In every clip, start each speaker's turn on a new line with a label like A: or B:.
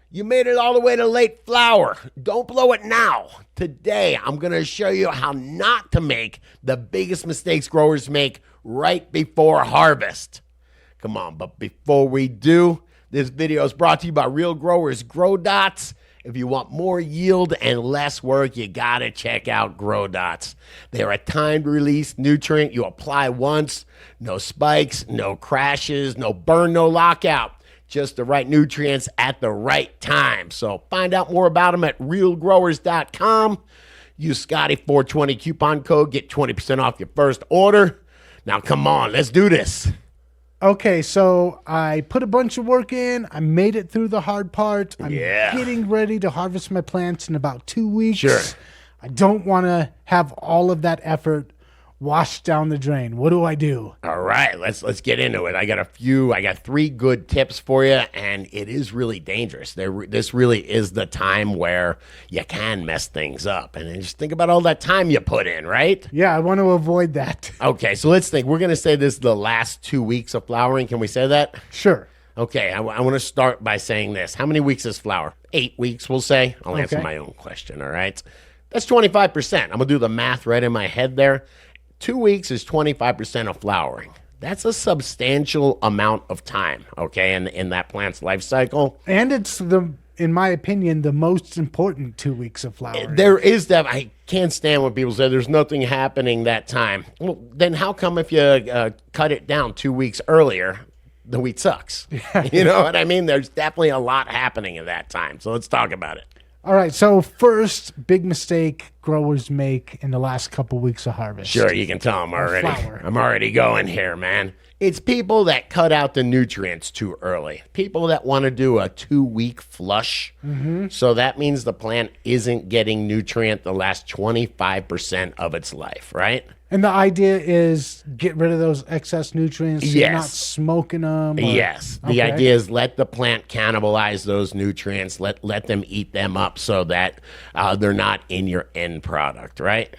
A: You made it all the way to late flower. Don't blow it now. Today, I'm going to show you how not to make the biggest mistakes growers make right before harvest. Come on, but before we do, this video is brought to you by Real Growers Grow Dots. If you want more yield and less work, you got to check out Grow Dots. They're a timed release nutrient you apply once. No spikes, no crashes, no burn, no lockout. Just the right nutrients at the right time. So find out more about them at realgrowers.com. Use Scotty420 coupon code. Get 20% off your first order. Now, come on. Let's do this.
B: Okay, so I put a bunch of work in. I made it through the hard part. I'm getting ready to harvest my plants in about 2 weeks.
A: Sure.
B: I don't want to have all of that effort washed down the drain. What do I do?
A: All right, let's get into it. I got 3 good tips for you, and it is really dangerous. This really is the time where you can mess things up. And then just think about all that time you put in, right?
B: Yeah, I want to avoid that.
A: Okay, so let's think. We're going to say this is the last 2 weeks of flowering. Can we say that?
B: Sure.
A: Okay, I want to start by saying this. How many weeks is flower? 8 weeks, we'll say. I'll answer my own question, all right? That's 25%. I'm going to do the math right in my head there. 2 weeks is 25% of flowering. That's a substantial amount of time, okay, in that plant's life cycle.
B: And it's, in my opinion, the most important 2 weeks of flowering.
A: There is that. I can't stand when people say there's nothing happening that time. Well, then how come if you cut it down 2 weeks earlier, the wheat sucks? You know what I mean? There's definitely a lot happening at that time. So let's talk about it.
B: All right, so first big mistake growers make in the last couple weeks of harvest.
A: Sure, you can tell I'm already.
B: Flower.
A: I'm already going here, man. It's people that cut out the nutrients too early. People that want to do a 2-week flush. So that means the plant isn't getting nutrient the last 25% of its life, right?
B: And the idea is get rid of those excess nutrients. So you're not smoking them.
A: Yes. The idea is let the plant cannibalize those nutrients. Let them eat them up so that they're not in your end product, right?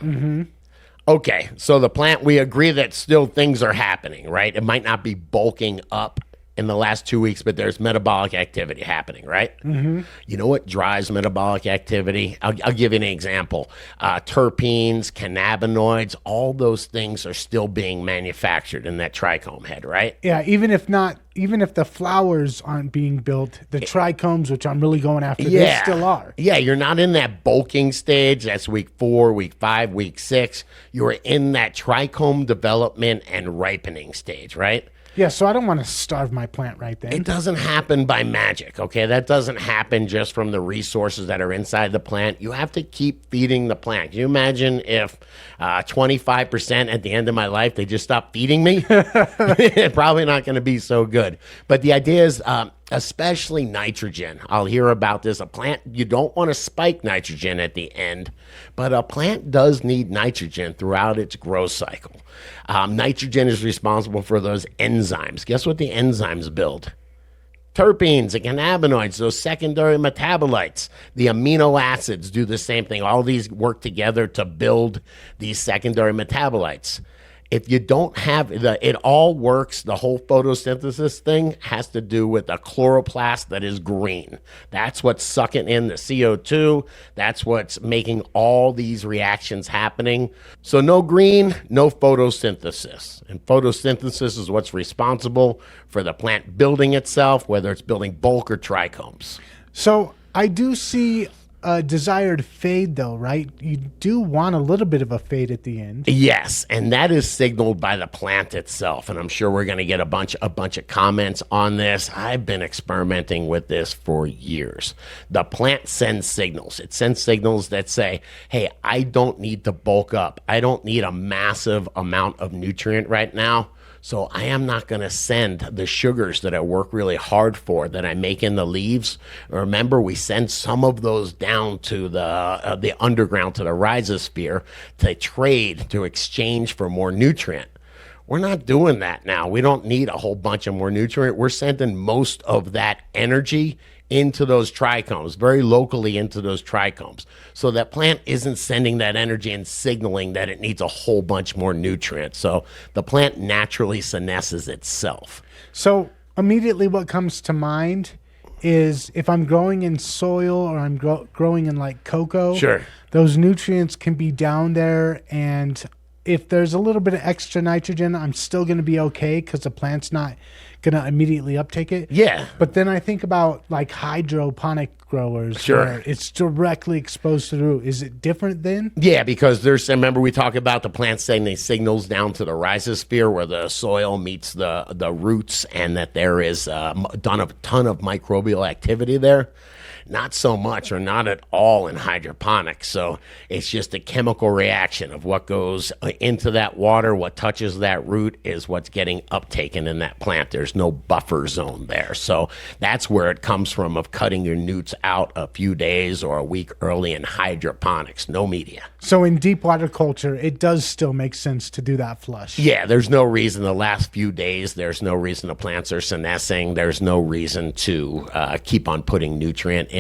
A: Okay, so the plant, we agree that still things are happening, right? It might not be bulking up in the last 2 weeks, but there's metabolic activity happening, right? You know what drives metabolic activity? I'll give you an example. Terpenes, cannabinoids, all those things are still being manufactured in that trichome head, right?
B: Yeah, even if the flowers aren't being built, the trichomes, which I'm really going after, they still are.
A: Yeah, you're not in that bulking stage. That's week 4, week 5, week 6. You're in that trichome development and ripening stage, right?
B: Yeah, so I don't want to starve my plant right then.
A: It doesn't happen by magic, okay? That doesn't happen just from the resources that are inside the plant. You have to keep feeding the plant. Can you imagine if 25% at the end of my life, they just stopped feeding me? Probably not going to be so good. But the idea is, especially nitrogen. I'll hear about this. A plant, you don't want to spike nitrogen at the end, but a plant does need nitrogen throughout its growth cycle. Nitrogen is responsible for those enzymes. Guess what the enzymes build? Terpenes and cannabinoids, those secondary metabolites. The amino acids do the same thing. All these work together to build these secondary metabolites. If you don't have it all works, the whole photosynthesis thing has to do with a chloroplast that is green. That's what's sucking in the CO2. That's what's making all these reactions happening. So no green, no photosynthesis. And photosynthesis is what's responsible for the plant building itself, whether it's building bulk or trichomes.
B: So I do see a desired fade, though, right? You do want a little bit of a fade at the end.
A: Yes, and that is signaled by the plant itself. And I'm sure we're going to get a bunch of comments on this. I've been experimenting with this for years. The plant sends signals. It sends signals that say, hey, I don't need to bulk up. I don't need a massive amount of nutrient right now. So I am not going to send the sugars that I work really hard for, that I make in the leaves. Remember, we send some of those down to the underground, to the rhizosphere, to trade, to exchange for more nutrient. We're not doing that now. We don't need a whole bunch of more nutrient. We're sending most of that energy into those trichomes, very locally into those trichomes. So that plant isn't sending that energy and signaling that it needs a whole bunch more nutrients. So the plant naturally senesces itself.
B: So immediately what comes to mind is if I'm growing in soil or I'm growing in like cocoa,
A: Sure.
B: those nutrients can be down there. And if there's a little bit of extra nitrogen, I'm still going to be okay because the plant's not going to immediately uptake it.
A: Yeah.
B: But then I think about like hydroponic growers
A: Sure.
B: where it's directly exposed to the root. Is it different then?
A: Yeah, because remember we talked about the plant sending signals down to the rhizosphere where the soil meets the roots, and that there is a ton of microbial activity there. Not so much or not at all in hydroponics. So it's just a chemical reaction of what goes into that water, what touches that root is what's getting uptaken in that plant. There's no buffer zone there. So that's where it comes from, of cutting your newts out a few days or a week early in hydroponics. No media.
B: So in deep water culture, it does still make sense to do that flush.
A: Yeah, there's no reason the last few days, there's no reason the plants are senescing. There's no reason to keep on putting nutrient in.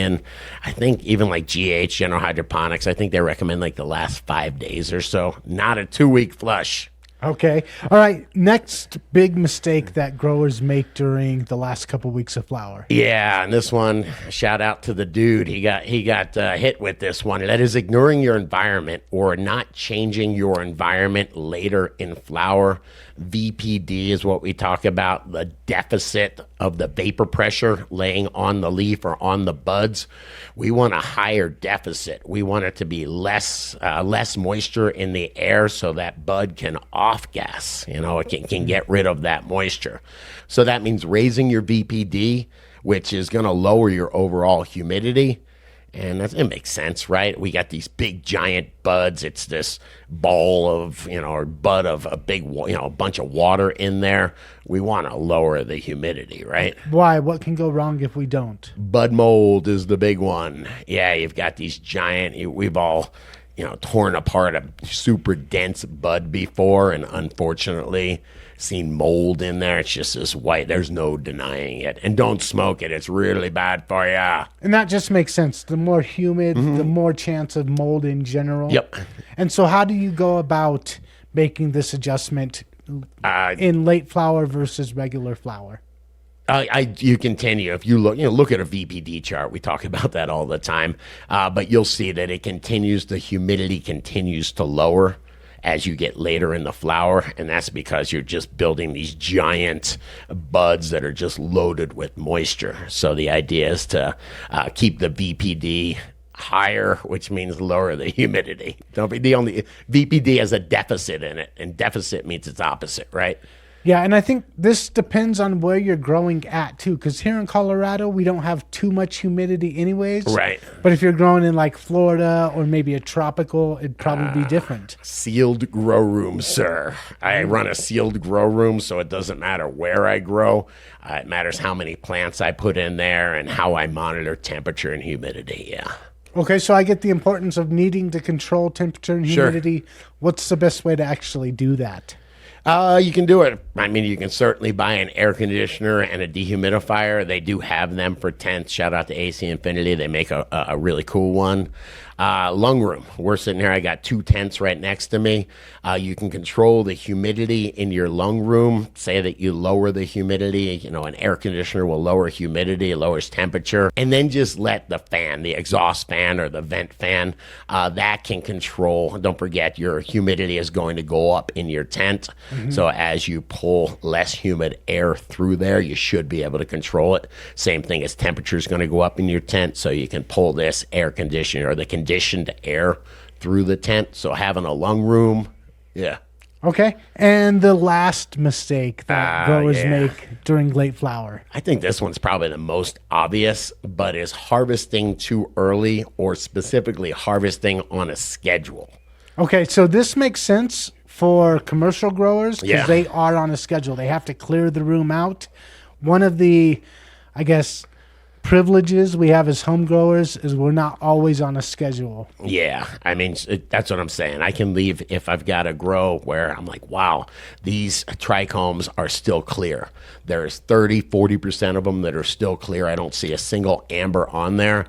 A: I think even like GH, General Hydroponics, I think they recommend like the last 5 days or so. Not a 2-week flush.
B: Okay. All right. Next big mistake that growers make during the last couple weeks of flower.
A: Yeah, and this one, shout out to the dude. He got hit with this one. That is ignoring your environment or not changing your environment later in flower. VPD is what we talk about, the deficit of the vapor pressure laying on the leaf or on the buds. We want a higher deficit. We want it to be less moisture in the air so that bud can off gas. It can get rid of that moisture. So that means raising your VPD, which is going to lower your overall humidity. And it makes sense, right? We got these big giant buds. It's this ball of, or bud of a big, a bunch of water in there. We want to lower the humidity, right?
B: Why? What can go wrong if we don't?
A: Bud mold is the big one. Yeah, you've got these giant, we've all, torn apart a super dense bud before, and unfortunately seen mold in there. It's just this white. There's no denying it. And don't smoke it. It's really bad for you.
B: And that just makes sense. The more humid, the more chance of mold in general.
A: Yep.
B: And so how do you go about making this adjustment in late flower versus regular flower?
A: You continue. If you look at a VPD chart, we talk about that all the time, but you'll see that the humidity continues to lower as you get later in the flower, and that's because you're just building these giant buds that are just loaded with moisture. So the idea is to keep the VPD higher, which means lower the humidity. Don't be the only VPD has a deficit in it, and deficit means its opposite, right?
B: Yeah, and I think this depends on where you're growing at, too, because here in Colorado, we don't have too much humidity anyways.
A: Right.
B: But if you're growing in, like, Florida or maybe a tropical, it'd probably be different.
A: Sealed grow room, sir. I run a sealed grow room, so it doesn't matter where I grow. It matters how many plants I put in there and how I monitor temperature and humidity, yeah.
B: Okay, so I get the importance of needing to control temperature and humidity. Sure. What's the best way to actually do that?
A: You can do it. I mean, you can certainly buy an air conditioner and a dehumidifier. They do have them for tents. Shout out to AC Infinity. They make a really cool one. Lung room. We're sitting here. I got 2 tents right next to me. You can control the humidity in your lung room. Say that you lower the humidity. An air conditioner will lower humidity. It lowers temperature. And then just let the fan, the exhaust fan or the vent fan, that can control. Don't forget, your humidity is going to go up in your tent. Mm-hmm. So as you pull less humid air through there, you should be able to control it. Same thing as temperature is going to go up in your tent. So you can pull this air conditioner or the conditioned air through the tent. So having a lung room, yeah.
B: Okay. And the last mistake that growers make during late flower?
A: I think this one's probably the most obvious, but is harvesting too early, or specifically harvesting on a schedule.
B: Okay, so this makes sense for commercial growers because they are on a schedule. They have to clear the room out. One of the, I guess, privileges we have as home growers is we're not always on a schedule.
A: Yeah, I mean, that's what I'm saying. I can leave if I've got to grow where I'm like, wow, these trichomes are still clear. There's 30, 40% of them that are still clear. I don't see a single amber on there.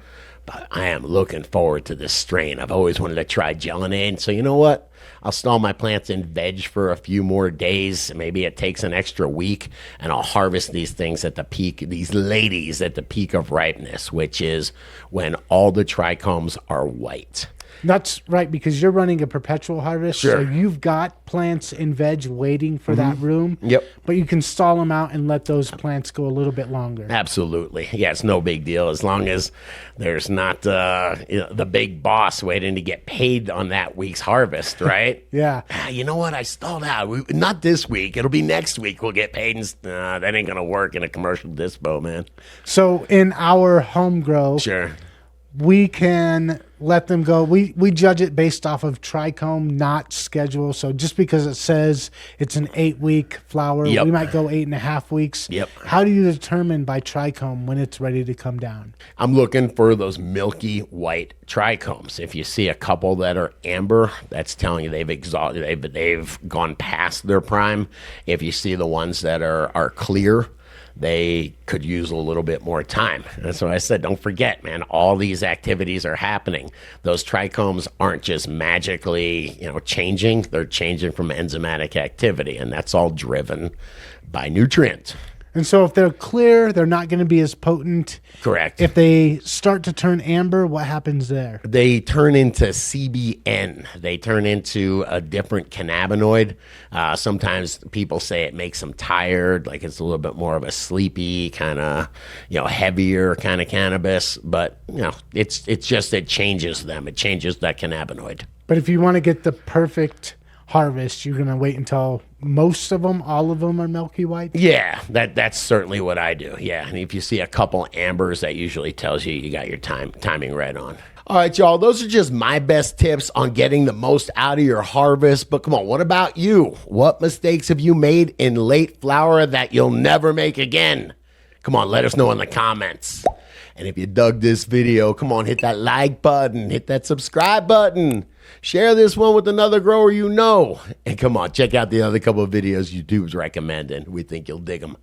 A: But I am looking forward to this strain. I've always wanted to try Gelinade. So you know what? I'll stall my plants in veg for a few more days. Maybe it takes an extra week, and I'll harvest these things at the peak, these ladies at the peak of ripeness, which is when all the trichomes are white.
B: That's right, because you're running a perpetual harvest.
A: Sure.
B: So you've got plants in veg waiting for that room.
A: Yep.
B: But you can stall them out and let those plants go a little bit longer.
A: Absolutely. Yeah, it's no big deal as long as there's not the big boss waiting to get paid on that week's harvest, right?
B: Yeah.
A: You know what? I stalled out. Not this week. It'll be next week we'll get paid. That ain't going to work in a commercial dispo, man.
B: So in our home grow,
A: Sure.
B: we can let them go. We judge it based off of trichome, not schedule. So just because it says it's an 8-week flower,
A: Yep.
B: we might go 8.5 weeks.
A: Yep.
B: How do you determine by trichome when it's ready to come down?
A: I'm looking for those milky white trichomes. If you see a couple that are amber, that's telling you they've gone past their prime. If you see the ones that are clear, they could use a little bit more time. That's what I said. Don't forget, man, all these activities are happening. Those trichomes aren't just magically, changing. They're changing from enzymatic activity, and that's all driven by nutrient.
B: And so if they're clear, they're not going to be as potent.
A: Correct.
B: If they start to turn amber, what happens there?
A: They turn into CBN. They turn into a different cannabinoid. Sometimes people say it makes them tired, like it's a little bit more of a sleepy kind of, heavier kind of cannabis. But it's just it changes them. It changes that cannabinoid.
B: But if you want to get the perfect harvest, you're going to wait until most of them, all of them are milky white?
A: Yeah, that's certainly what I do. Yeah, and if you see a couple ambers, that usually tells you you got your timing right on. All right, y'all, those are just my best tips on getting the most out of your harvest. But come on, what about you? What mistakes have you made in late flower that you'll never make again? Come on, let us know in the comments. And if you dug this video, come on, hit that like button, hit that subscribe button. Share this one with another grower you know. And come on, check out the other couple of videos YouTube's recommending. We think you'll dig them.